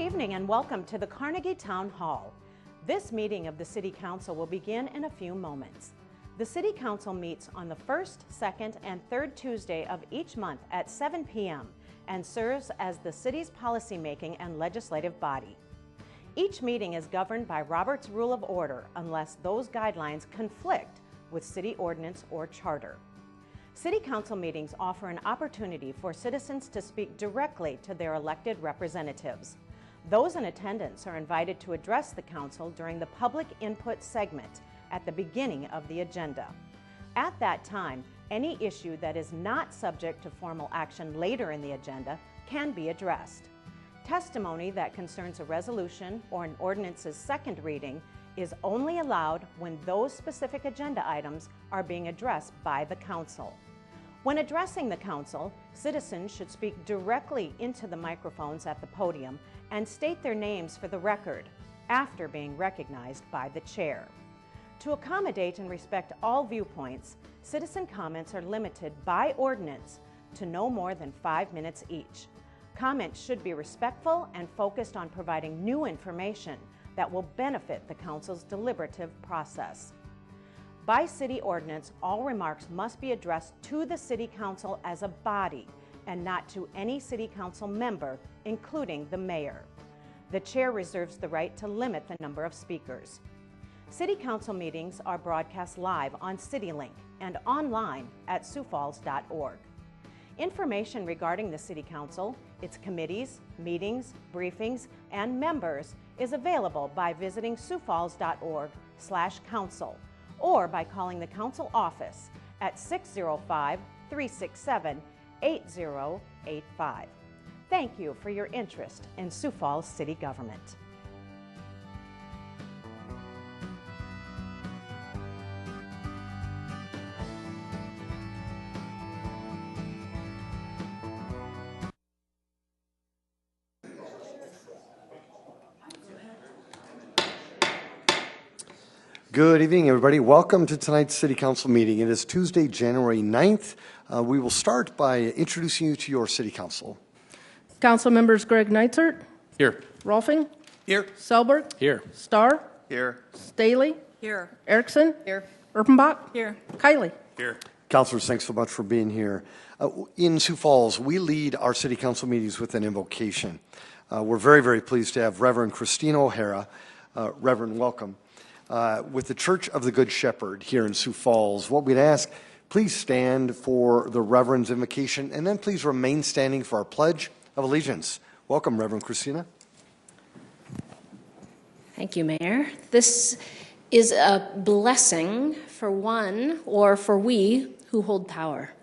evening and welcome to the Carnegie Town Hall. This meeting of the City Council will begin in a few moments. The City Council meets on the first, second, and third Tuesday of each month at 7 p.m. and serves as the city's policymaking and legislative body. Each meeting is governed by Robert's Rule of Order unless those guidelines conflict with city ordinance or charter. City Council meetings offer an opportunity for citizens to speak directly to their elected representatives. Those in attendance are invited to address the Council during the public input segment at the beginning of the agenda. At that time, any issue that is not subject to formal action later in the agenda can be addressed. Testimony that concerns a resolution or an ordinance's second reading is only allowed when those specific agenda items are being addressed by the Council. When addressing the Council, citizens should speak directly into the microphones at the podium and state their names for the record after being recognized by the chair. To accommodate and respect all viewpoints, citizen comments are limited by ordinance to no more than 5 minutes each. Comments should be respectful and focused on providing new information that will benefit the Council's deliberative process. By city ordinance, all remarks must be addressed to the City Council as a body and not to any City Council member, including the mayor. The chair reserves the right to limit the number of speakers. City Council meetings are broadcast live on CityLink and online at siouxfalls.org. Information regarding the City Council, its committees, meetings, briefings, and members is available by visiting siouxfalls.org/council or by calling the Council office at 605-367-8085. Thank you for your interest in Sioux Falls City Government. Good evening, everybody. Welcome to tonight's City Council meeting. It is Tuesday, January 9th. We will start by introducing you to your City Council. Council members Greg Neitzert. Here. Rolfing. Here. Selberg. Here. Starr. Here. Staley. Here. Erickson. Here. Erpenbach. Here. Kiley. Here. Councilors, thanks so much for being here. In Sioux Falls, we lead our City Council meetings with an invocation. We're very, very pleased to have Reverend Christina O'Hara. Reverend, welcome. With the Church of the Good Shepherd here in Sioux Falls. What we'd ask, please stand for the Reverend's invocation, and then please remain standing for our Pledge of Allegiance. Welcome, Reverend Christina. Thank you, Mayor. This is a blessing for one, or for we, who hold power.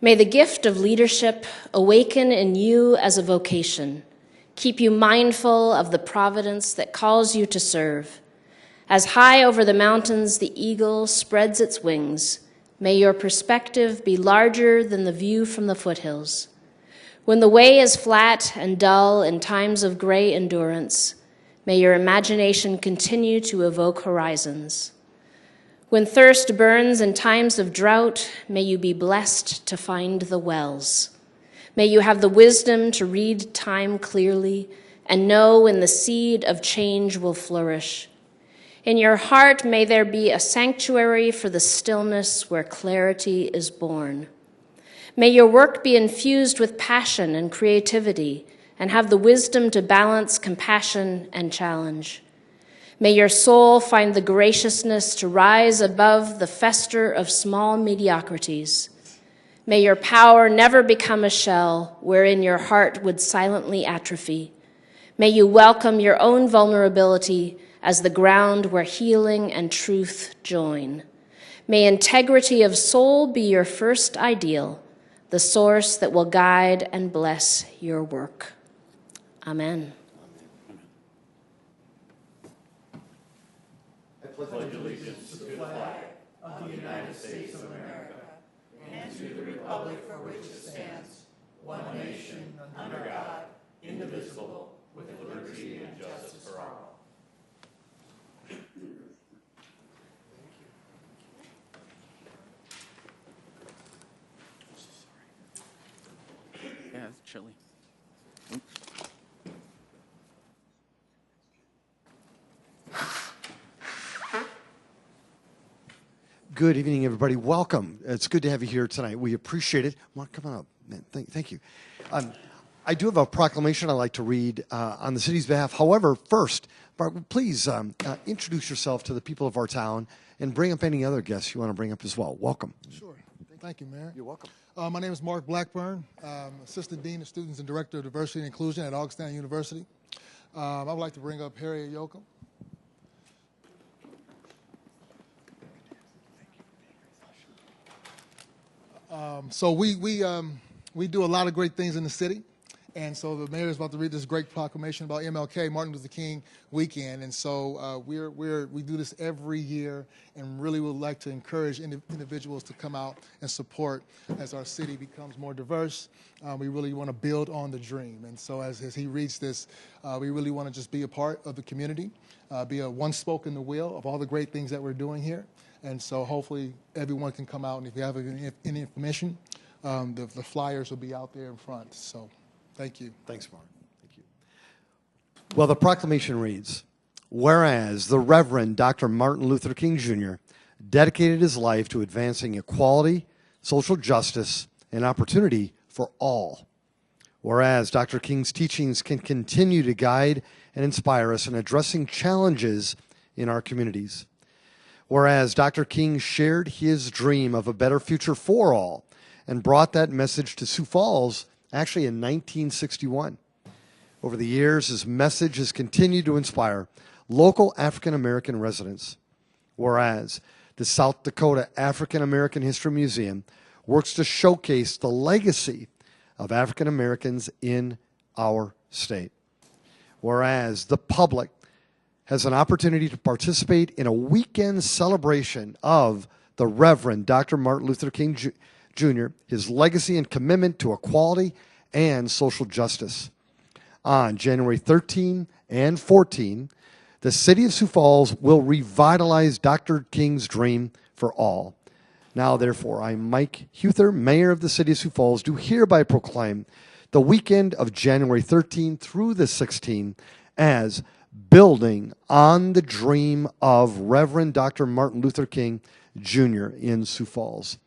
May the gift of leadership awaken in you as a vocation, keep you mindful of the providence that calls you to serve. As high over the mountains the eagle spreads its wings, may your perspective be larger than the view from the foothills. When the way is flat and dull in times of gray endurance, may your imagination continue to evoke horizons. When thirst burns in times of drought, may you be blessed to find the wells. May you have the wisdom to read time clearly and know when the seed of change will flourish. In your heart, may there be a sanctuary for the stillness where clarity is born. May your work be infused with passion and creativity and have the wisdom to balance compassion and challenge. May your soul find the graciousness to rise above the fester of small mediocrities. May your power never become a shell wherein your heart would silently atrophy. May you welcome your own vulnerability as the ground where healing and truth join. May integrity of soul be your first ideal, the source that will guide and bless your work. Amen. I pledge allegiance to the flag of the United States of America and to the republic for which it stands, one nation, under God, indivisible, with liberty and justice for all. Yeah, it's chilly. Good evening, everybody. Welcome. It's good to have you here tonight. We appreciate it. Mark, come on up. Man, thank you. I do have a proclamation I'd like to read on the city's behalf. However, first, Mark, please introduce yourself to the people of our town and bring up any other guests you want to bring up as well. Welcome. Sure. Thank you, Mayor. You're welcome. My name is Mark Blackburn, Assistant Dean of Students and Director of Diversity and Inclusion at Augustana University. I would like to bring up Harriet Yoakum. So we do a lot of great things in the city. And so the mayor is about to read this great proclamation about MLK, Martin Luther King weekend. And so we do this every year and really would like to encourage individuals to come out and support as our city becomes more diverse. We really want to build on the dream. And so as he reads this, we really want to just be a part of the community, be a one spoke in the wheel of all the great things that we're doing here. And so hopefully everyone can come out. And if you have any information, the flyers will be out there in front. So. Thank you. Thanks, Mark. Thank you. Well, the proclamation reads, whereas the Reverend Dr. Martin Luther King Jr. dedicated his life to advancing equality, social justice, and opportunity for all. Whereas Dr. King's teachings can continue to guide and inspire us in addressing challenges in our communities. Whereas Dr. King shared his dream of a better future for all and brought that message to Sioux Falls actually in 1961. Over the years, his message has continued to inspire local African-American residents, whereas the South Dakota African-American History Museum works to showcase the legacy of African-Americans in our state. Whereas the public has an opportunity to participate in a weekend celebration of the Reverend Dr. Martin Luther King Jr., his legacy and commitment to equality and social justice. On January 13 and 14, the city of Sioux Falls will revitalize Dr. King's dream for all. Now, therefore, I, Mike Huther, Mayor of the city of Sioux Falls, do hereby proclaim the weekend of January 13 through the 16th as building on the dream of Reverend Dr. Martin Luther King Jr. in Sioux Falls.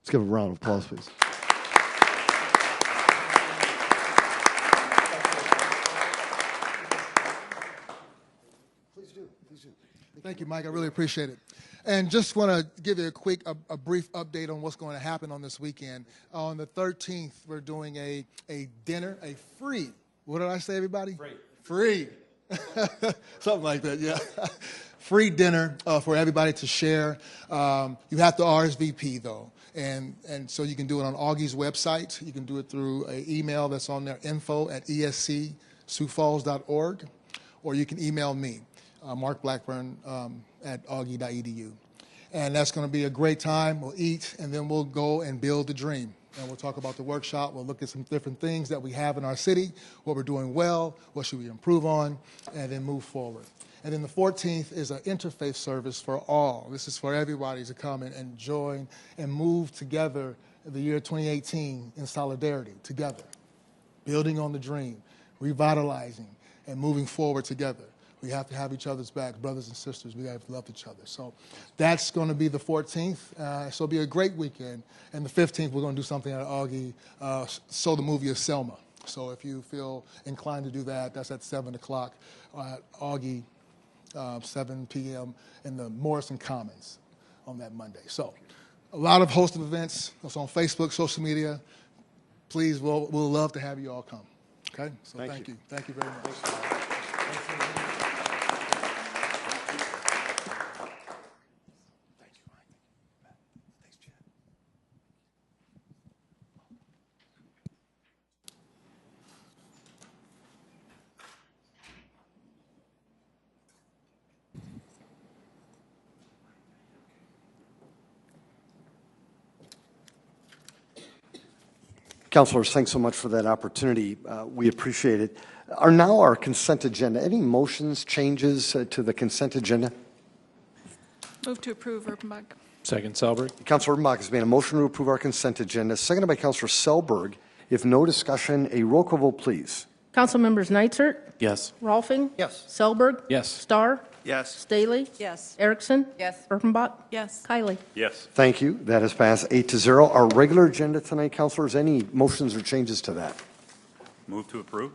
Let's give a round of applause, please. Please do. Thank you, Mike. I really appreciate it. And just want to give you a brief update on what's going to happen on this weekend. On the 13th, we're doing a dinner, a free. What did I say, everybody? Free. Something like that, yeah. Free dinner for everybody to share. You have to RSVP, though. And so you can do it on Augie's website. You can do it through an email that's on there, info@escsiouxfalls.org. Or you can email me, Mark Blackburn, at augie.edu. And that's going to be a great time. We'll eat, and then we'll go and build the dream. And we'll talk about the workshop. We'll look at some different things that we have in our city, what we're doing well, what should we improve on, and then move forward. And then the 14th is an Interfaith Service for all. This is for everybody to come and join and move together in the year 2018 in solidarity, together, building on the dream, revitalizing, and moving forward together. We have to have each other's back, brothers and sisters. We have to love each other. So that's going to be the 14th. So it'll be a great weekend. And the 15th, we're going to do something at Augie, show the movie of Selma. So if you feel inclined to do that, that's at 7 o'clock at Augie. 7 p.m. in the Morrison Commons on that Monday. So a lot of host of events. It's on Facebook, social media. Please, we'll love to have you all come. Okay? So thank you. Thank you very much. Councilors, thanks so much for that opportunity. We appreciate it. Our consent agenda. Any motions, changes to the consent agenda? Move to approve, Erpenbach. Second, Selberg. Councilor Erpenbach has made a motion to approve our consent agenda, seconded by Councilor Selberg. If no discussion, a roll call vote, please. Council members Nitzert, Yes. Rolfing. Yes. Selberg. Yes. Starr. Yes. Staley? Yes. Erickson? Yes. Erpenbach? Yes. Kylie? Yes. Thank you. That has passed 8-0. Our regular agenda tonight, councilors, any motions or changes to that? Move to approve.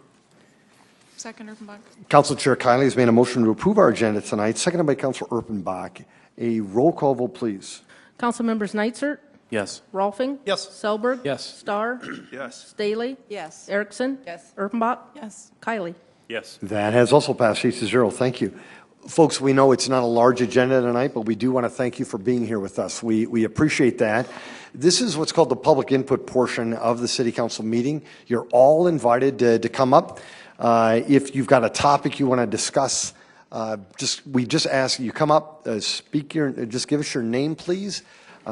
Second, Erpenbach. Council Chair Kiley has made a motion to approve our agenda tonight, seconded by Council Erpenbach. A roll call vote, please. Council members Nitzert? Yes. Rolfing? Yes. Selberg? Yes. Starr? Yes. Staley? Yes. Erickson? Yes. Erpenbach? Yes. Kylie? Yes. That has also passed 8-0. Thank you. Folks, we know it's not a large agenda tonight, but we do want to thank you for being here with us. We appreciate that. This is what's called the public input portion of the City Council meeting. You're all invited to come up. If you've got a topic you want to discuss, we just ask you come up, just give us your name, please.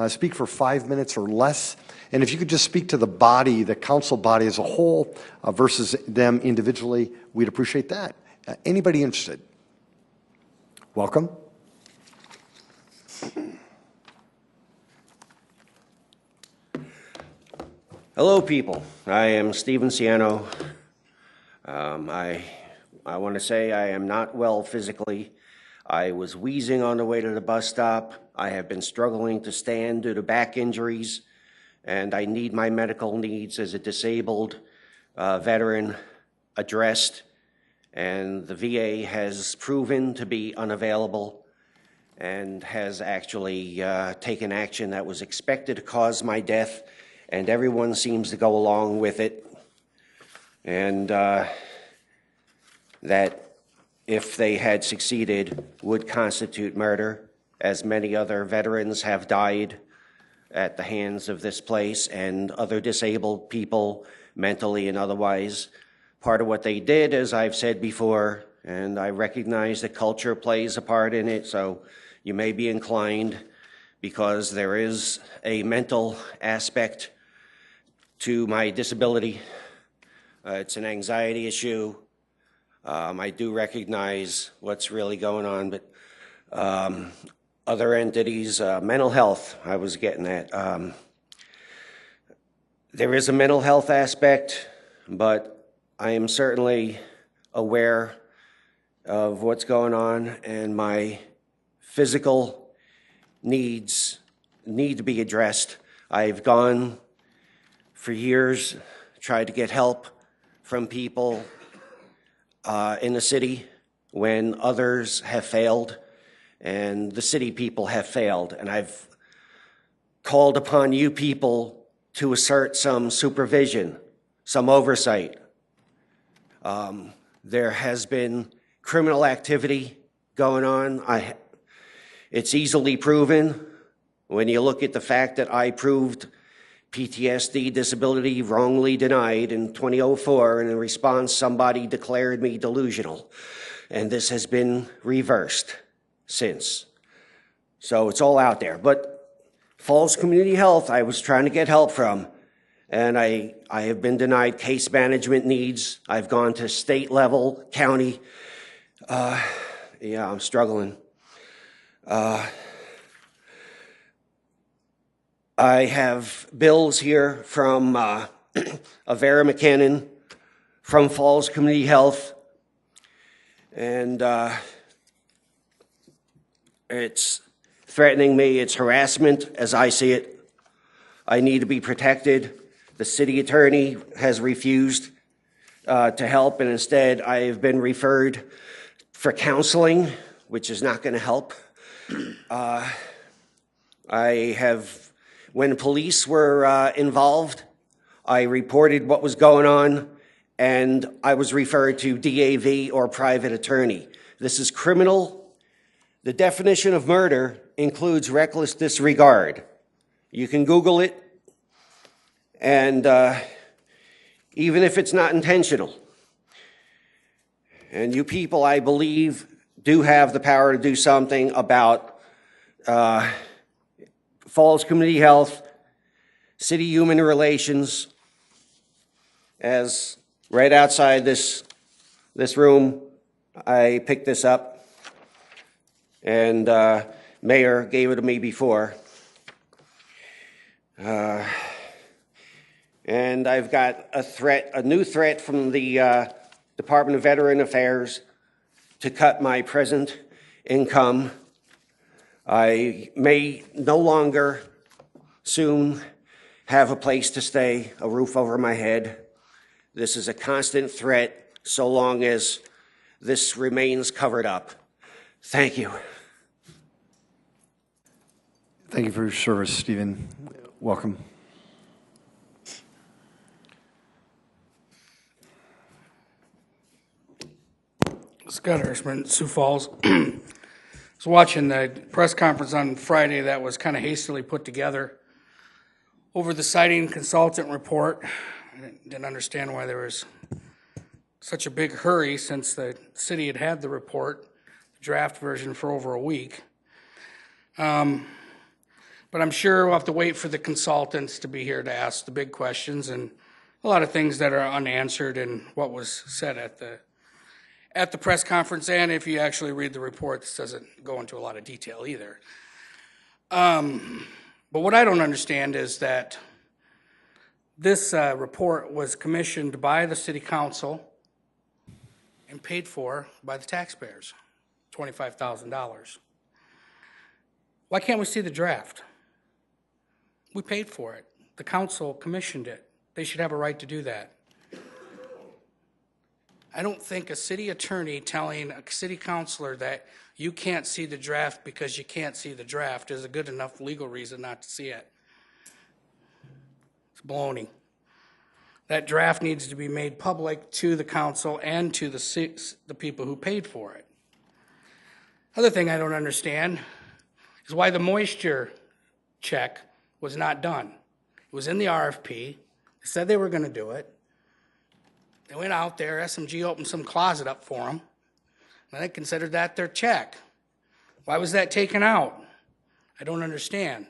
Speak for 5 minutes or less. And if you could just speak to the body, the council body as a whole versus them individually, we'd appreciate that. Anybody interested? Welcome. Hello, people. I am Stephen Ciano. I want to say I am not well physically. I was wheezing on the way to the bus stop. I have been struggling to stand due to back injuries, and I need my medical needs as a disabled veteran addressed, and the VA has proven to be unavailable and has actually taken action that was expected to cause my death, and everyone seems to go along with it. And that if they had succeeded would constitute murder, as many other veterans have died at the hands of this place and other disabled people, mentally and otherwise. Part of what they did, as I've said before, and I recognize that culture plays a part in it, so you may be inclined, because there is a mental aspect to my disability. It's an anxiety issue. I do recognize what's really going on, but other entities, mental health, I was getting at. There is a mental health aspect, but I am certainly aware of what's going on, and my physical needs need to be addressed. I've gone for years, tried to get help from people in the city when others have failed and the city people have failed. And I've called upon you people to assert some supervision, some oversight. There has been criminal activity going on. It's easily proven when you look at the fact that I proved PTSD disability wrongly denied in 2004, and in response somebody declared me delusional, and this has been reversed since. So it's all out there. But Falls Community Health, I was trying to get help from, and I have been denied case management needs. I've gone to state level, county. Yeah, I'm struggling. I have bills here from Avera McKinnon, from Falls Community Health, and it's threatening me. It's harassment as I see it. I need to be protected. The city attorney has refused to help, and instead I have been referred for counseling, which is not going to help. When police were involved, I reported what was going on, and I was referred to DAV or private attorney. This is criminal. The definition of murder includes reckless disregard. You can Google it, and even if it's not intentional. And you people, I believe, do have the power to do something about Falls Community Health, City Human Relations, as right outside this room, I picked this up, and Mayor gave it to me before. And I've got a new threat from the Department of Veteran Affairs to cut my present income. I may no longer soon have a place to stay, a roof over my head. This is a constant threat so long as this remains covered up. Thank you. Thank you for your service, Stephen. Welcome. Scott Hirschman, Sioux Falls. I was watching the press conference on Friday that was kind of hastily put together over the siting consultant report. I didn't understand why there was such a big hurry since the city had the report, the draft version, for over a week. But I'm sure we'll have to wait for the consultants to be here to ask the big questions and a lot of things that are unanswered in what was said at the press conference. And if you actually read the report, this doesn't go into a lot of detail either. But what I don't understand is that this report was commissioned by the city council and paid for by the taxpayers, $25,000. Why can't we see the draft? We paid for it. The council commissioned it. They should have a right to do that. I don't think a city attorney telling a city councilor that you can't see the draft because you can't see the draft is a good enough legal reason not to see it. It's baloney. That draft needs to be made public to the council and to the people who paid for it. Other thing I don't understand is why the moisture check was not done. It was in the RFP. They said they were going to do it. They went out there, SMG opened some closet up for them, and they considered that their check. Why was that taken out? I don't understand.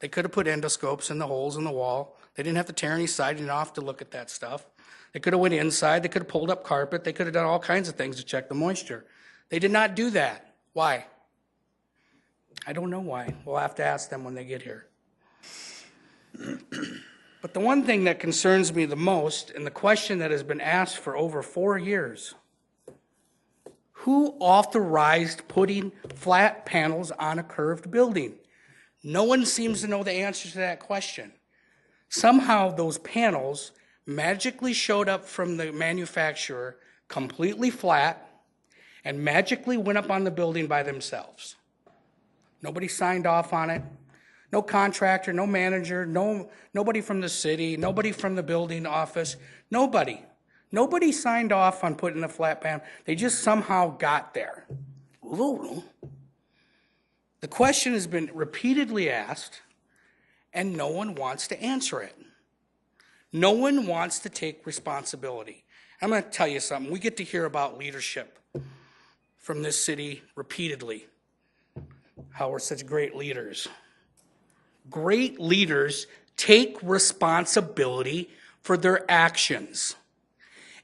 They could have put endoscopes in the holes in the wall. They didn't have to tear any siding off to look at that stuff. They could have went inside. They could have pulled up carpet. They could have done all kinds of things to check the moisture. They did not do that. Why? I don't know why. We'll have to ask them when they get here. But the one thing that concerns me the most, and the question that has been asked for over 4 years, who authorized putting flat panels on a curved building? No one seems to know the answer to that question. Somehow those panels magically showed up from the manufacturer completely flat and magically went up on the building by themselves. Nobody signed off on it. No contractor, no manager, nobody from the city, nobody from the building office, nobody. Nobody signed off on putting the flat panel. They just somehow got there. The question has been repeatedly asked, and no one wants to answer it. No one wants to take responsibility. I'm going to tell you something. We get to hear about leadership from this city repeatedly, how we're such great leaders. Great leaders take responsibility for their actions.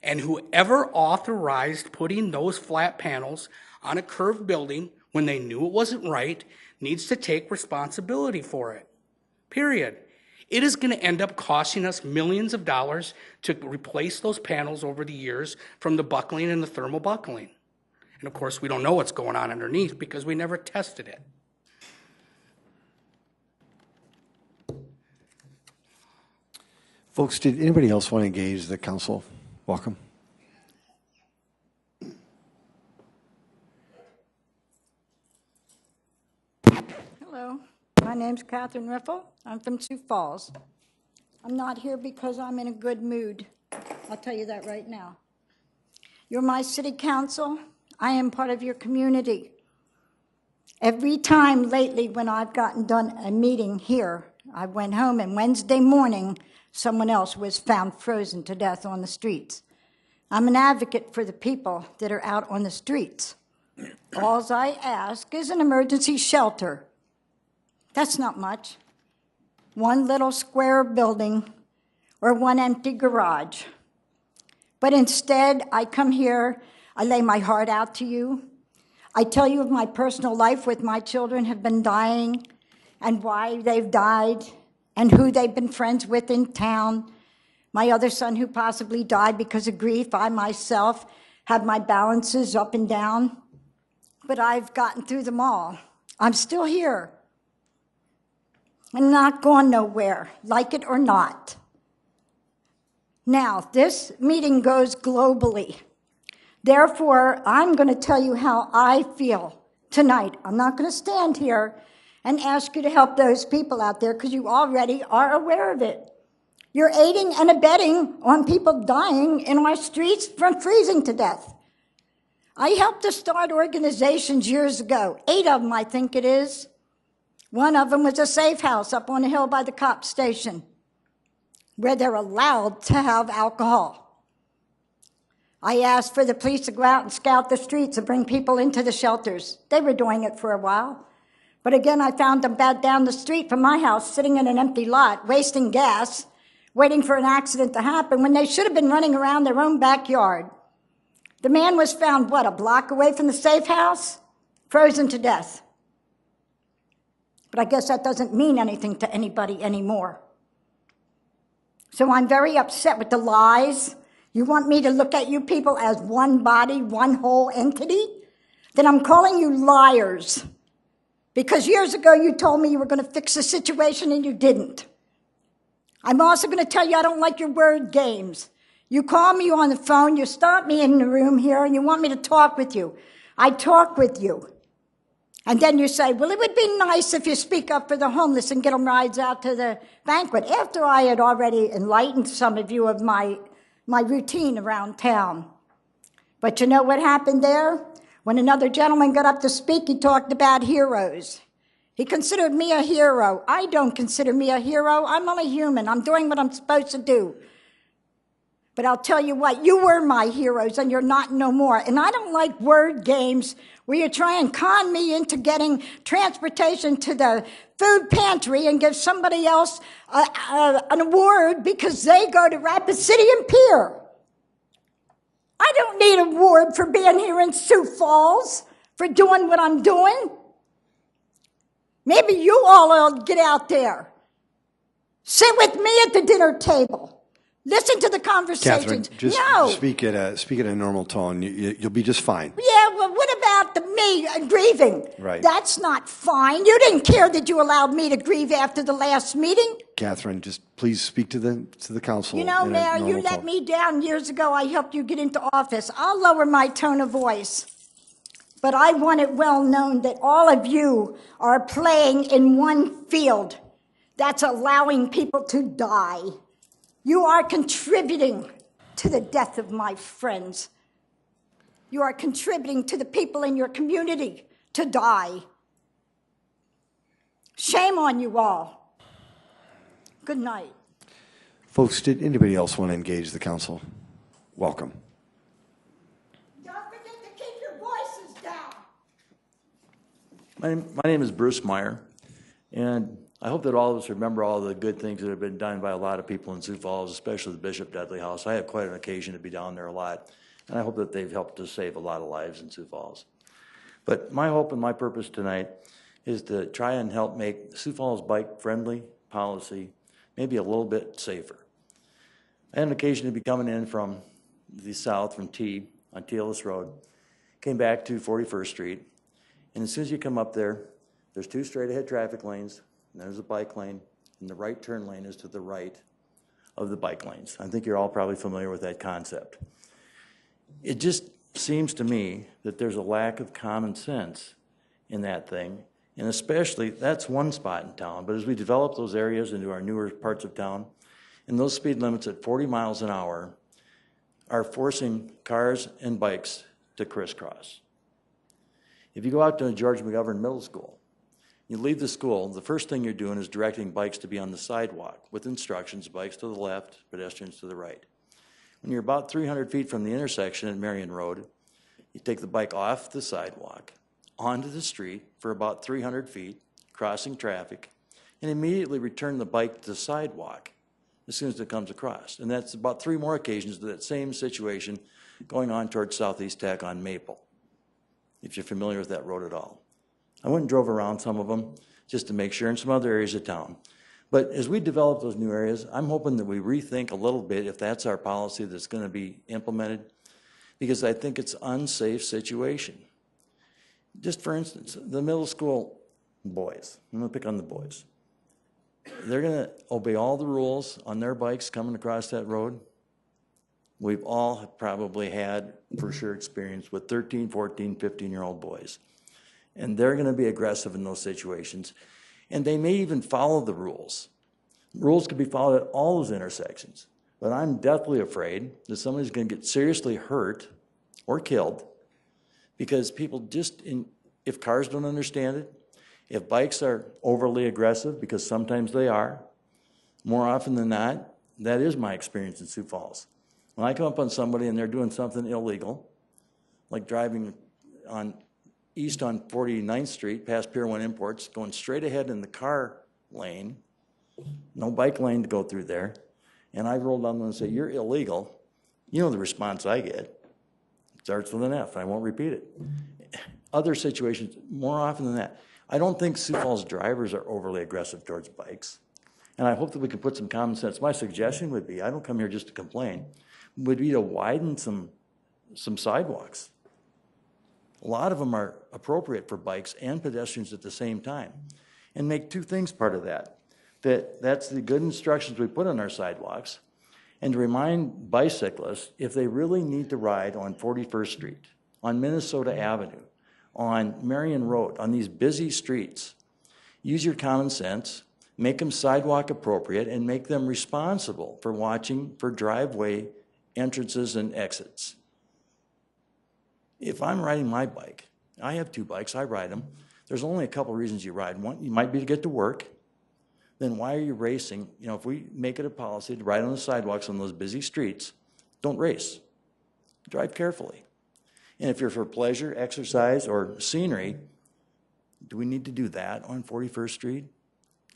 And whoever authorized putting those flat panels on a curved building when they knew it wasn't right needs to take responsibility for it. Period. It is going to end up costing us millions of dollars to replace those panels over the years from the buckling and the thermal buckling. And of course, we don't know what's going on underneath because we never tested it. Folks, did anybody else want to engage the council? Welcome. Hello, my name's Catherine Riffle. I'm from Sioux Falls. I'm not here because I'm in a good mood. I'll tell you that right now. You're my city council. I am part of your community. Every time lately when I've gotten done a meeting here, I went home and Wednesday morning, someone else was found frozen to death on the streets. I'm an advocate for the people that are out on the streets. All I ask is an emergency shelter. That's not much. One little square building or one empty garage. But instead, I come here, I lay my heart out to you. I tell you of my personal life with my children have been dying and why they've died and who they've been friends with in town. My other son who possibly died because of grief. I myself have my balances up and down. but I've gotten through them all. I'm still here. I'm not going nowhere, like it or not. Now, this meeting goes globally. Therefore, I'm going to tell you how I feel tonight. I'm not going to stand here and ask you to help those people out there because you already are aware of it. You're aiding and abetting on people dying in our streets from freezing to death. I helped to start organizations years ago, 8 of them, I think it is. One of them was a safe house up on a hill by the cop station where they're allowed to have alcohol. I asked for the police to go out and scout the streets and bring people into the shelters. They were doing it for a while. But again, I found them bad down the street from my house, sitting in an empty lot, wasting gas, waiting for an accident to happen when they should have been running around their own backyard. The man was found, a block away from the safe house? Frozen to death. But I guess that doesn't mean anything to anybody anymore. So I'm very upset with the lies. You want me to look at you people as one body, one whole entity? Then I'm calling you liars. Because years ago you told me you were going to fix the situation and you didn't. I'm also going to tell you I don't like your word games. You call me on the phone, you stop me in the room here, and you want me to talk with you. I talk with you. And then you say, well, it would be nice if you speak up for the homeless and get them rides out to the banquet, after I had already enlightened some of you of my routine around town. But you know what happened there? When another gentleman got up to speak, he talked about heroes. He considered me a hero. I don't consider me a hero. I'm only human. I'm doing what I'm supposed to do. But I'll tell you what, you were my heroes and you're not no more. And I don't like word games where you try and con me into getting transportation to the food pantry and give somebody else an award because they go to Rapid City and Pier. I don't need an award for being here in Sioux Falls, for doing what I'm doing. Maybe you all will get out there. Sit with me at the dinner table. Listen to the conversations. Catherine, just speak at a normal tone. You'll be just fine. Yeah, well, what about me grieving? Right. That's not fine. You didn't care that you allowed me to grieve after the last meeting. Catherine, just please speak to the council. You know, Mayor, you let me down years ago. I helped you get into office. I'll lower my tone of voice. But I want it well known that all of you are playing in one field that's allowing people to die. You are contributing to the death of my friends. You are contributing to the people in your community to die. Shame on you all. Good night. Folks, did anybody else want to engage the council? Welcome. Don't forget to keep your voices down. My name is Bruce Meyer, and I hope that all of us remember all the good things that have been done by a lot of people in Sioux Falls, especially the Bishop Dudley House. I have quite an occasion to be down there a lot, and I hope that they've helped to save a lot of lives in Sioux Falls. But my hope and my purpose tonight is to try and help make Sioux Falls bike-friendly policy maybe a little bit safer. I had an occasion to be coming in from the south, from T, on Teolis Road, came back to 41st Street, and as soon as you come up there, there's 2 straight-ahead traffic lanes, and there's a bike lane, and the right turn lane is to the right of the bike lanes. I think you're all probably familiar with that concept. It just seems to me that there's a lack of common sense in that thing, and especially, that's one spot in town, but as we develop those areas into our newer parts of town, and those speed limits at 40 miles an hour are forcing cars and bikes to crisscross. If you go out to George McGovern Middle School, you leave the school, the first thing you're doing is directing bikes to be on the sidewalk with instructions, bikes to the left, pedestrians to the right. When you're about 300 feet from the intersection at Marion Road, you take the bike off the sidewalk, onto the street for about 300 feet, crossing traffic, and immediately return the bike to the sidewalk as soon as it comes across. And that's about 3 more occasions of that same situation going on towards Southeast Tech on Maple, if you're familiar with that road at all. I went and drove around some of them just to make sure in some other areas of town. But as we develop those new areas, I'm hoping that we rethink a little bit if that's our policy that's going to be implemented, because I think it's an unsafe situation. Just for instance, the middle school boys, I'm going to pick on the boys. They're going to obey all the rules on their bikes coming across that road. We've all probably had, for sure, experience with 13, 14, 15-year-old boys. And they're going to be aggressive in those situations. And they may even follow the rules. Rules could be followed at all those intersections. But I'm deathly afraid that somebody's going to get seriously hurt or killed because people just, if cars don't understand it, if bikes are overly aggressive, because sometimes they are, more often than not, that is my experience in Sioux Falls. When I come up on somebody and they're doing something illegal, like driving east on 49th Street past Pier 1 Imports, going straight ahead in the car lane, no bike lane to go through there, and I roll down and say, "You're illegal," you know the response I get. It starts with an F. I won't repeat it. Other situations, more often than that, I don't think Sioux Falls drivers are overly aggressive towards bikes. And I hope that we can put some common sense. My suggestion would be, I don't come here just to complain, would be to widen some sidewalks. A lot of them are appropriate for bikes and pedestrians at the same time. And make two things part of that. That's the good instructions we put on our sidewalks, and to remind bicyclists, if they really need to ride on 41st Street, on Minnesota Avenue, on Marion Road, on these busy streets, use your common sense, make them sidewalk appropriate, and make them responsible for watching for driveway entrances and exits. If I'm riding my bike, I have two bikes, I ride them, there's only a couple reasons you ride. One, you might be to get to work. Then why are you racing? You know, if we make it a policy to ride on the sidewalks on those busy streets, don't race. Drive carefully. And if you're for pleasure, exercise, or scenery, do we need to do that on 41st Street,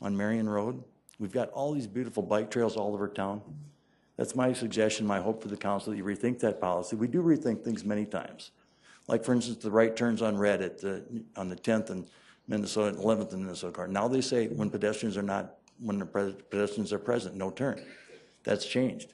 on Marion Road? We've got all these beautiful bike trails all over town. That's my suggestion, my hope for the council, that you rethink that policy. We do rethink things many times. Like, for instance, the right turns on red on the 10th and Minnesota, 11th and Minnesota car. Now they say when pedestrians are present, no turn. That's changed.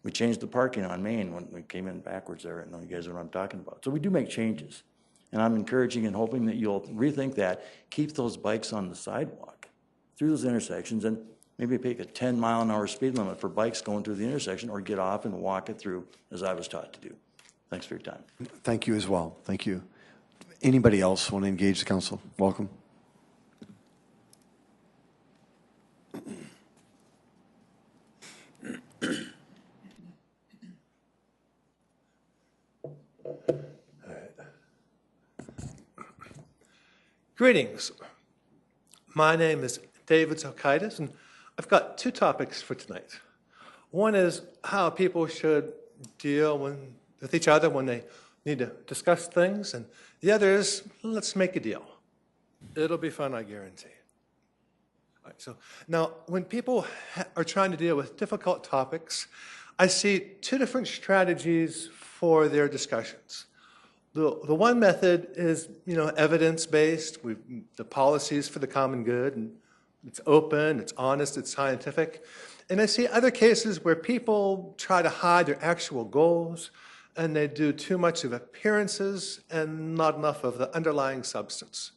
We changed the parking on Main when we came in backwards there. I know you guys know what I'm talking about. So we do make changes. And I'm encouraging and hoping that you'll rethink that. Keep those bikes on the sidewalk through those intersections, and maybe pick a 10-mile-an-hour speed limit for bikes going through the intersection, or get off and walk it through as I was taught to do. Thanks for your time. Thank you as well. Thank you. Anybody else want to engage the council? Welcome. Greetings. My name is David Zokaitis, and I've got two topics for tonight. One is how people should deal with each other when they need to discuss things, and the other is, let's make a deal. It'll be fun, I guarantee. All right, so now, when people are trying to deal with difficult topics, I see two different strategies for their discussions. The one method is, evidence-based. The policies for the common good, and it's open, it's honest, it's scientific. And I see other cases where people try to hide their actual goals, and they do too much of appearances and not enough of the underlying substance.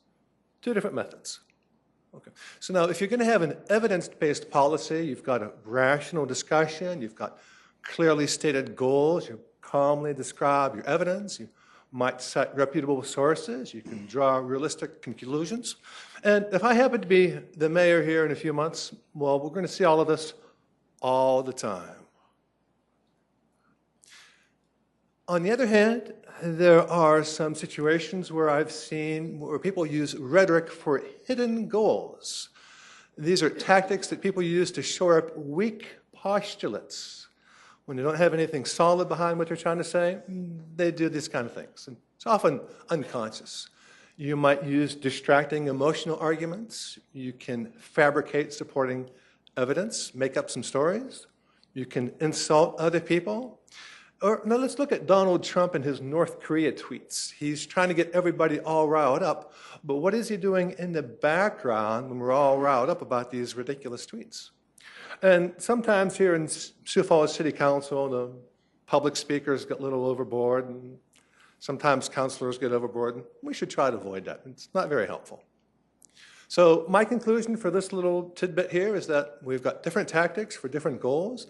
Two different methods. Okay. So now, if you're going to have an evidence-based policy, you've got a rational discussion, you've got clearly stated goals, you calmly describe your evidence, you might cite reputable sources, you can draw realistic conclusions. And if I happen to be the mayor here in a few months, well, we're going to see all of this all the time. On the other hand, there are some situations where I've seen where people use rhetoric for hidden goals. These are tactics that people use to shore up weak postulates. When they don't have anything solid behind what they're trying to say, they do these kind of things. And it's often unconscious. You might use distracting emotional arguments. You can fabricate supporting evidence, make up some stories. You can insult other people. Or now let's look at Donald Trump and his North Korea tweets. He's trying to get everybody all riled up, but what is he doing in the background when we're all riled up about these ridiculous tweets? And sometimes here in Sioux Falls City Council, the public speakers get a little overboard, and Sometimes counselors get overboard, and we should try to avoid that. It's not very helpful. So my conclusion for this little tidbit here is that we've got different tactics for different goals.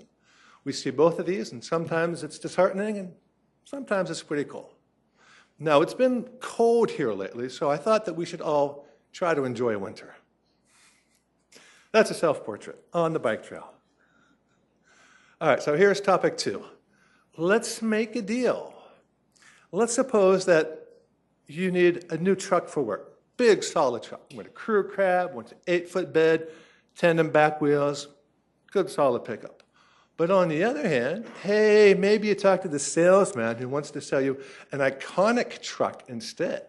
We see both of these, and sometimes it's disheartening, and sometimes it's pretty cool. Now, it's been cold here lately, so I thought that we should all try to enjoy winter. That's a self-portrait on the bike trail. All right, so here's topic 2. Let's make a deal. Let's suppose that you need a new truck for work. Big, solid truck with a crew cab, with an 8-foot bed, tandem back wheels, good, solid pickup. But on the other hand, hey, maybe you talk to the salesman who wants to sell you an iconic truck instead.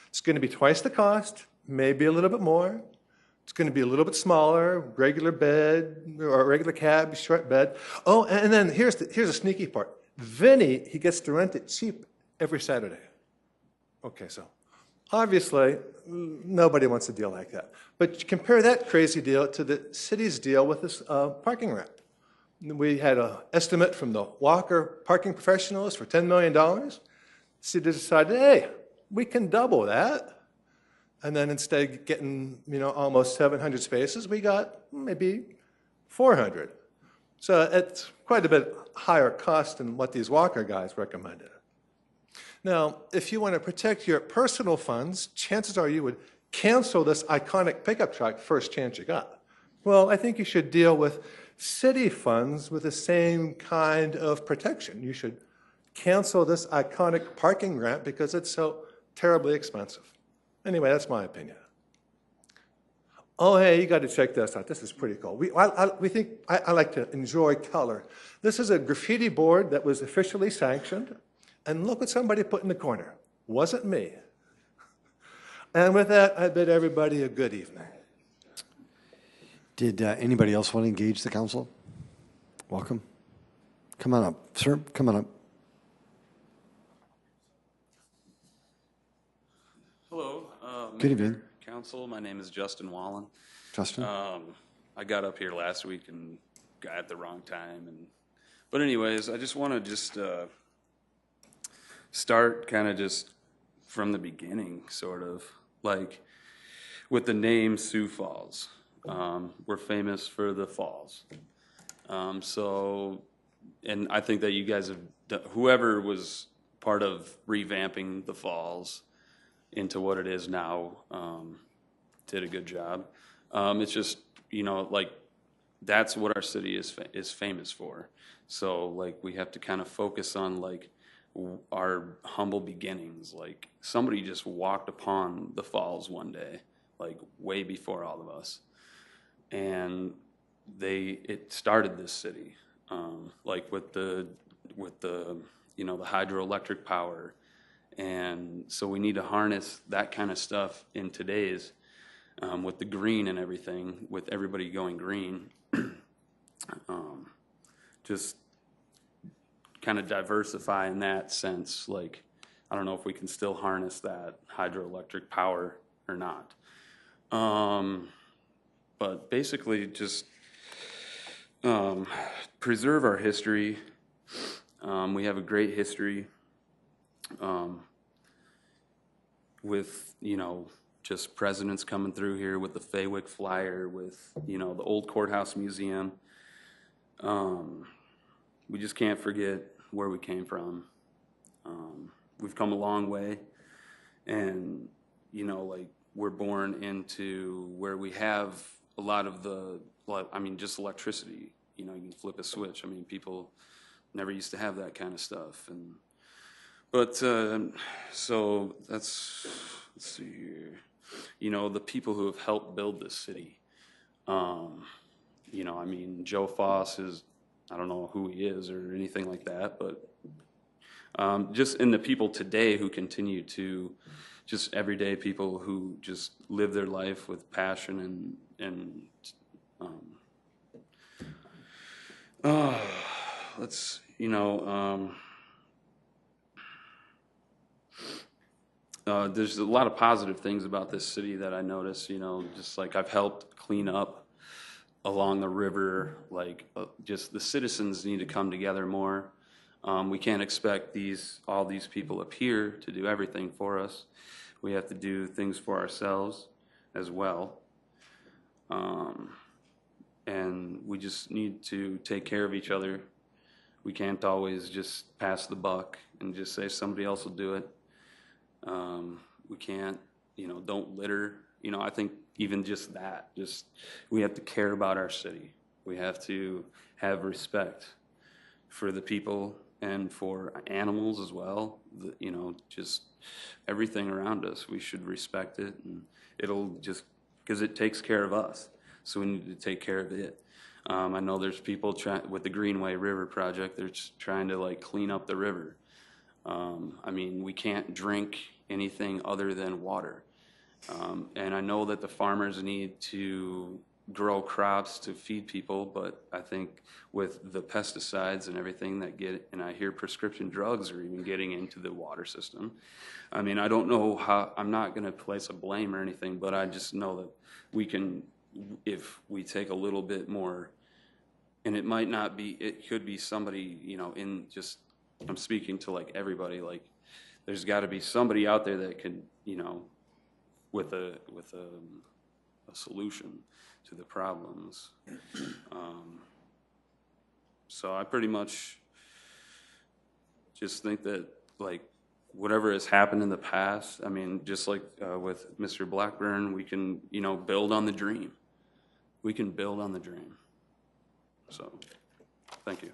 It's going to be twice the cost, maybe a little bit more. It's going to be a little bit smaller, regular bed, or regular cab, short bed. Oh, and then here's a sneaky part. Vinny, he gets to rent it cheap every Saturday. Okay, so obviously, nobody wants a deal like that. But compare that crazy deal to the city's deal with this parking ramp. We had an estimate from the Walker Parking Professionals for $10 million. The city decided, hey, we can double that. And then instead of getting, almost 700 spaces, we got maybe 400. So it's quite a bit higher cost than what these Walker guys recommended. Now, if you want to protect your personal funds, chances are you would cancel this iconic pickup truck first chance you got. Well, I think you should deal with city funds with the same kind of protection. You should cancel this iconic parking ramp because it's so terribly expensive. Anyway, that's my opinion. Oh, hey, you got to check this out. This is pretty cool. I like to enjoy color. This is a graffiti board that was officially sanctioned. And look what somebody put in the corner. Wasn't me. And with that, I bid everybody a good evening. Did anybody else want to engage the council? Welcome. Come on up. Sir, come on up. Hello. Good evening. Council, my name is Justin Wallen. Justin? I got up here last week and got at the wrong time. But anyways, I just want to start kind of just from the beginning, sort of, like with the name Sioux Falls. We're famous for the falls. And I think that you guys have done, whoever was part of revamping the falls into what it is now, did a good job. It's just, like, that's what our city is famous for. So, like, we have to kind of focus on, like, our humble beginnings. Like, somebody just walked upon the falls one day, like, way before all of us. And it started this city, like with the hydroelectric power. And so we need to harness that kind of stuff in today's, with the green and everything, with everybody going green. Just kind of diversify in that sense. Like, I don't know if we can still harness that hydroelectric power or not. But basically just preserve our history. We have a great history with, just presidents coming through here, with the Faywick Flyer, with, the old courthouse museum. We just can't forget where we came from. We've come a long way, and, like, we're born into where we have a lot of just electricity. You can flip a switch. People never used to have that kind of stuff. So let's see here. The people who have helped build this city. Joe Foss is, I don't know who he is or anything like that, but just in the people today who continue to, just everyday people who just live their life with passion there's a lot of positive things about this city that I notice, just like I've helped clean up along the river, like just the citizens need to come together more. We can't expect all these people up here to do everything for us. We have to do things for ourselves as well. And we just need to take care of each other. We can't always just pass the buck and just say somebody else will do it. We can't, don't litter. I think even just that, we have to care about our city. We have to have respect for the people and for animals as well. Just everything around us, we should respect it, and it'll just, because it takes care of us, so we need to take care of it. I know there's people with the Greenway River project, they're just trying to clean up the river. We can't drink anything other than water. And I know that the farmers need to grow crops to feed people, but I think with the pesticides and everything and I hear prescription drugs are even getting into the water system. I don't know how, I'm not going to place a blame or anything, but I just know that we can, if we take a little bit more, and it could be somebody, I'm speaking to everybody, there's got to be somebody out there that can, with a solution to the problems. So I pretty much just think that whatever has happened in the past, just with Mr. Blackburn, we can, build on the dream. We can build on the dream. So, thank you.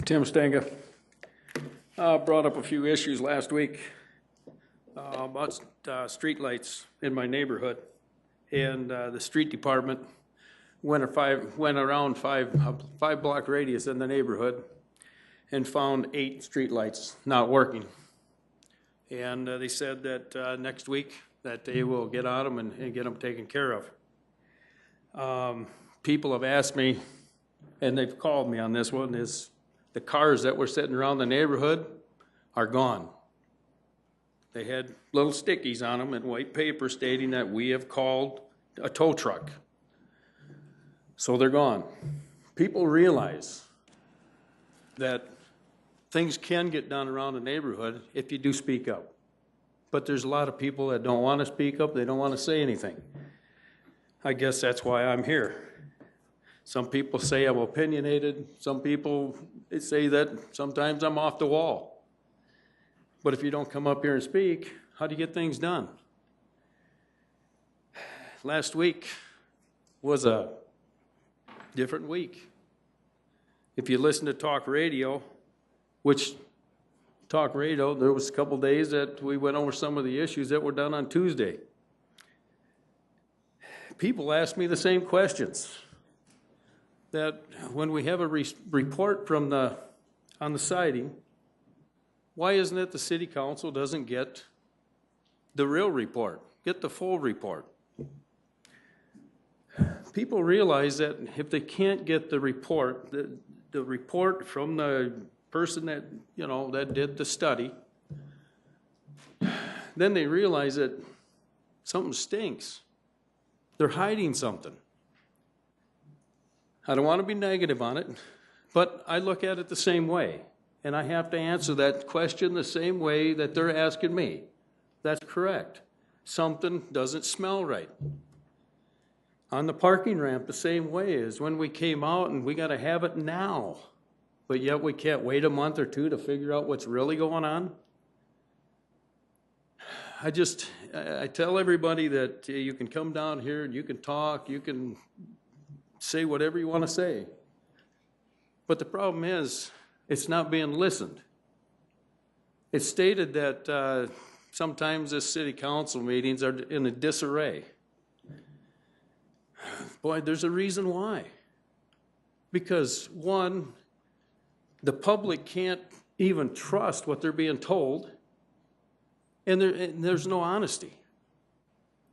Tim Stanga. Brought up a few issues last week about streetlights in my neighborhood, and the street department went around five block radius in the neighborhood and found 8 streetlights not working. And they said that next week that they will get on them and get them taken care of. People have asked me, and they've called me on this one, is the cars that were sitting around the neighborhood are gone. They had little stickies on them and white paper stating that we have called a tow truck. So they're gone. People realize that things can get done around the neighborhood if you do speak up. But there's a lot of people that don't want to speak up, they don't want to say anything. I guess that's why I'm here. Some people say I'm opinionated. Some people say that sometimes I'm off the wall. But if you don't come up here and speak, how do you get things done? Last week was a different week. If you listen to talk radio, which talk radio, there was a couple days that we went over some of the issues that were done on Tuesday. People ask me the same questions. That when we have a report from on the siding, why isn't it the city council doesn't get the real report, get the full report? People realize that if they can't get the report, the report from the person that, that did the study, then they realize that something stinks. They're hiding something. I don't want to be negative on it, but I look at it the same way. And I have to answer that question the same way that they're asking me. That's correct. Something doesn't smell right. On the parking ramp, the same way is when we came out and we got to have it now. But yet we can't wait a month or two to figure out what's really going on. I tell everybody that you can come down here and you can talk, you can say whatever you want to say. But the problem is, it's not being listened. It's stated that sometimes the city council meetings are in a disarray. Boy, there's a reason why. Because one, the public can't even trust what they're being told, and there's no honesty.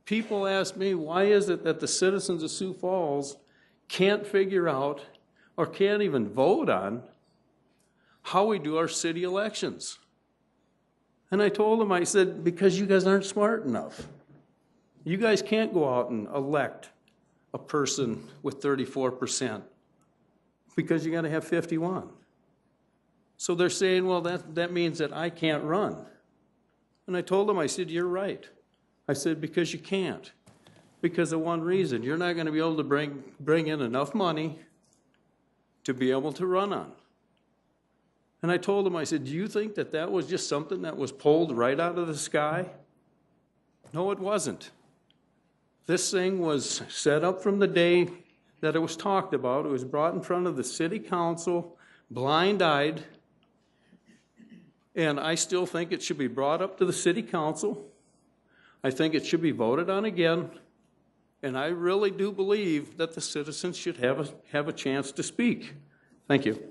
People ask me, why is it that the citizens of Sioux Falls can't figure out or can't even vote on how we do our city elections? And I told them, I said, because you guys aren't smart enough. You guys can't go out and elect a person with 34% because you got to have 51. So they're saying, well, that means that I can't run. And I told them, I said, you're right. I said, because you can't. Because of one reason, you're not going to be able to bring in enough money to be able to run on. And I told him, I said, do you think that that was just something that was pulled right out of the sky? No, it wasn't. This thing was set up from the day that it was talked about. It was brought in front of the city council, blind-eyed, and I still think it should be brought up to the city council. I think it should be voted on again, and I really do believe that the citizens should have a chance to speak. Thank you.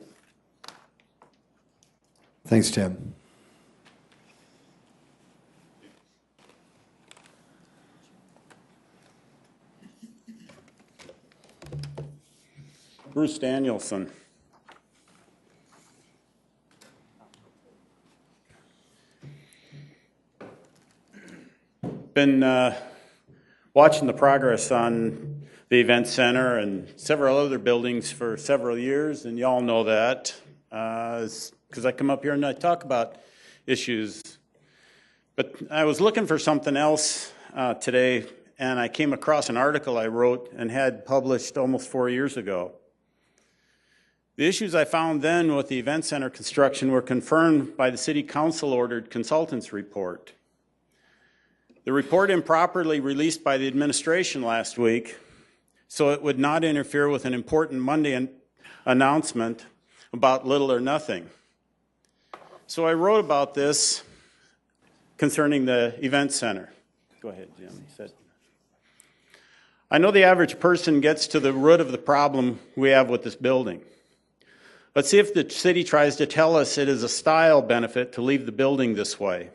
Thanks, Ted. Bruce Danielson. Been watching the progress on the event center and several other buildings for several years, and y'all know that because I come up here and I talk about issues. But I was looking for something else today, and I came across an article I wrote and had published almost 4 years ago. The issues I found then with the event center construction were confirmed by the City Council-ordered consultants report. The report improperly released by the administration last week, so it would not interfere with an important Monday announcement about little or nothing. So I wrote about this concerning the event center. Go ahead, Jim. I know the average person gets to the root of the problem we have with this building. Let's see if the city tries to tell us it is a style benefit to leave the building this way.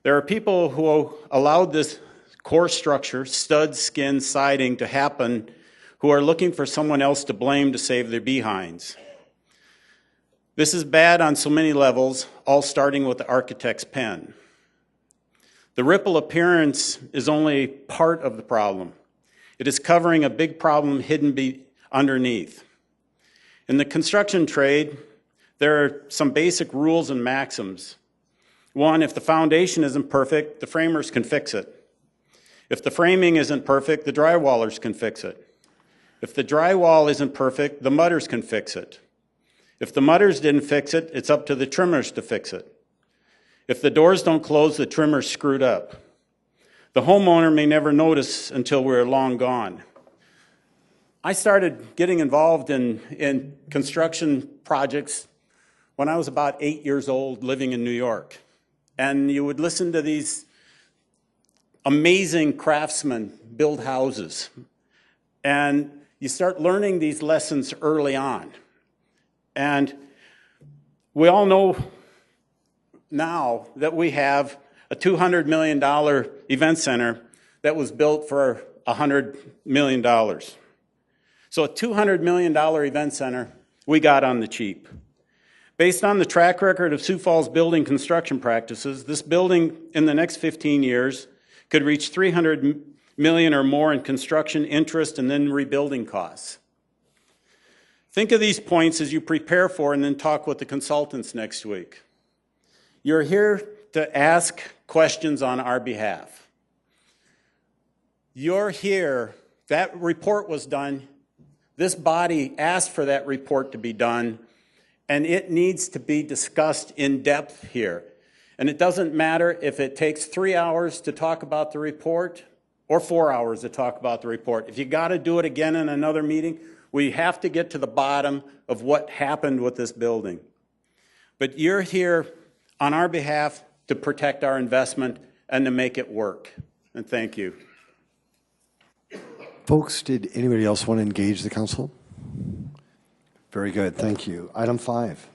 There are people who allowed this core structure, stud, skin, siding to happen who are looking for someone else to blame to save their behinds. This is bad on so many levels, all starting with the architect's pen. The ripple appearance is only part of the problem. It is covering a big problem hidden underneath. In the construction trade, there are some basic rules and maxims. One, if the foundation isn't perfect, the framers can fix it. If the framing isn't perfect, the drywallers can fix it. If the drywall isn't perfect, the mudders can fix it. If the mudders didn't fix it, it's up to the trimmers to fix it. If the doors don't close, the trimmer's screwed up. The homeowner may never notice until we're long gone. I started getting involved in construction projects when I was about 8 years old, living in New York. And you would listen to these amazing craftsmen build houses. And you start learning these lessons early on. And we all know now that we have a $200 million event center that was built for $100 million. So a $200 million event center we got on the cheap. Based on the track record of Sioux Falls building construction practices, this building in the next 15 years could reach $300 million or more in construction interest and then rebuilding costs. Think of these points as you prepare for and then talk with the consultants next week. You're here to ask questions on our behalf. You're here, that report was done. This body asked for that report to be done, and it needs to be discussed in depth here. And it doesn't matter if it takes 3 hours to talk about the report or 4 hours to talk about the report. If you got to do it again in another meeting, we have to get to the bottom of what happened with this building. But you're here on our behalf to protect our investment and to make it work. And thank you. Folks, did anybody else want to engage the council? Very good, thank you. Item 5.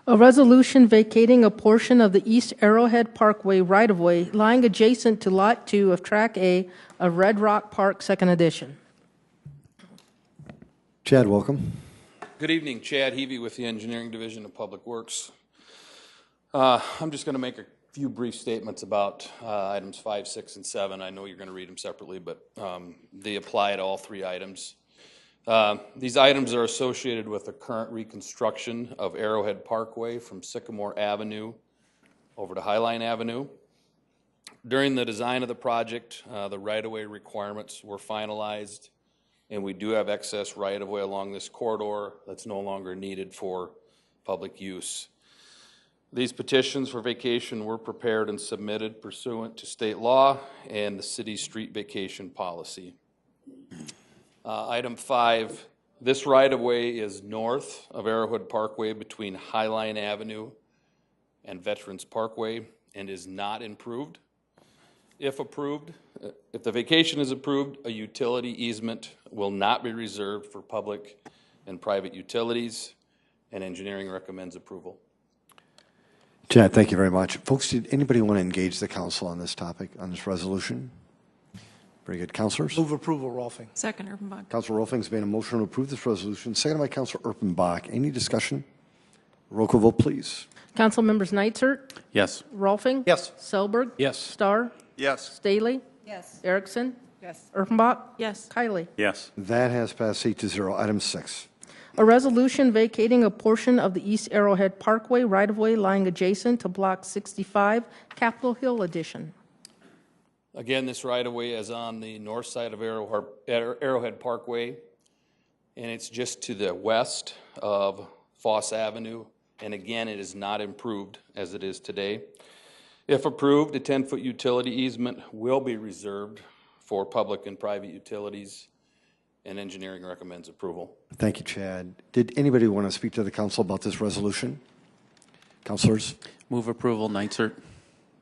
A resolution vacating a portion of the East Arrowhead Parkway right-of-way lying adjacent to Lot 2 of Track A of Red Rock Park, 2nd Edition. Chad, welcome. Good evening, Chad Heavey with the Engineering Division of Public Works. I'm just going to make a few brief statements about items 5, 6, and 7. I know you're going to read them separately, but they apply to all 3 items. These items are associated with the current reconstruction of Arrowhead Parkway from Sycamore Avenue over to Highline Avenue. During the design of the project, the right-of-way requirements were finalized, and we do have excess right-of-way along this corridor that's no longer needed for public use. These petitions for vacation were prepared and submitted pursuant to state law and the city's street vacation policy. Item 5, this right-of-way is north of Arrowhead Parkway between Highline Avenue and Veterans Parkway and is not improved. If approved, if the vacation is approved, a utility easement will not be reserved for public and private utilities, and engineering recommends approval. Chad, thank you very much. Folks, did anybody want to engage the council on this topic, on this resolution? Very good. Councilors? Move approval, Rolfing. Second, Erpenbach. Councilor Rolfing's made a motion to approve this resolution, seconded by Councilor Erpenbach. Any discussion? Roll call vote, please. Council members Nitzert, Yes. Rolfing. Yes. Selberg. Yes. Starr. Yes. Staley. Yes. Erickson. Yes. Erpenbach. Yes. Kiley. Yes. That has passed 8-0. Item 6. A resolution vacating a portion of the East Arrowhead Parkway right-of-way lying adjacent to Block 65, Capitol Hill Edition. Again, this right-of-way is on the north side of Arrowhead Parkway, and it's just to the west of Foss Avenue, and again, it is not improved as it is today. If approved, a 10-foot utility easement will be reserved for public and private utilities, and engineering recommends approval. Thank you, Chad. Did anybody want to speak to the council about this resolution? Councilors? Move approval, Nitzert.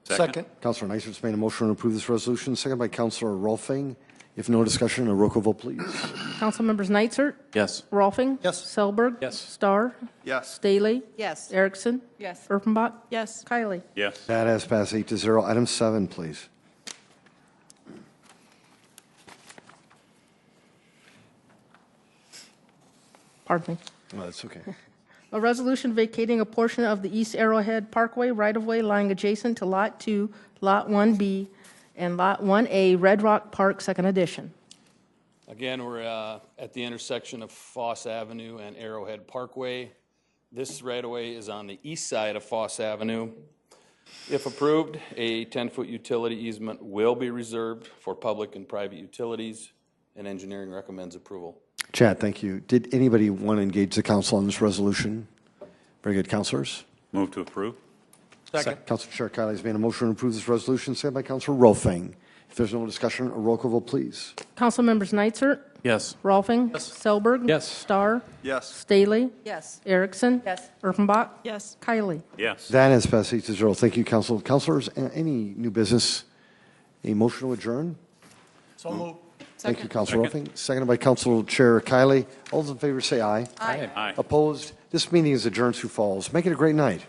Second. Councilor Nicert's made a motion to approve this resolution, seconded by Councilor Rolfing. If no discussion, a roll call vote, please. Council members Nitzert. Yes. Rolfing. Yes. Selberg. Yes. Starr. Yes. Staley. Yes. Erickson. Yes. Erpenbach. Yes. Kiley. Yes. That has passed 8-0. Item 7, please. Pardon me. Oh, that's okay. A resolution vacating a portion of the East Arrowhead Parkway right-of-way lying adjacent to Lot 2, Lot 1B, and Lot 1A, Red Rock Park, Second Edition. Again, we're at the intersection of Foss Avenue and Arrowhead Parkway. This right-of-way is on the east side of Foss Avenue. If approved, a 10-foot utility easement will be reserved for public and private utilities, and engineering recommends approval. Chad, thank you. Did anybody want to engage the council on this resolution? Very good. Councilors? Move to approve. Second. Councilor Chair Kiley has made a motion to approve this resolution, seconded by Councilor Rolfing. If there's no discussion, a roll call vote, please. Council members Nitzert. Yes. Rolfing. Yes. Selberg. Yes. Starr. Yes. Staley. Yes. Erickson. Yes. Erpenbach. Yes. Kiley. Yes. That has passed 8-0. Thank you, Council. Councilors, any new business? A motion to adjourn? So moved. Thank you, Councilor Rolfing. Seconded by Council Chair Kiley. All those in favor say aye. Aye. Aye. Opposed? This meeting is adjourned. Sioux Falls. Make it a great night.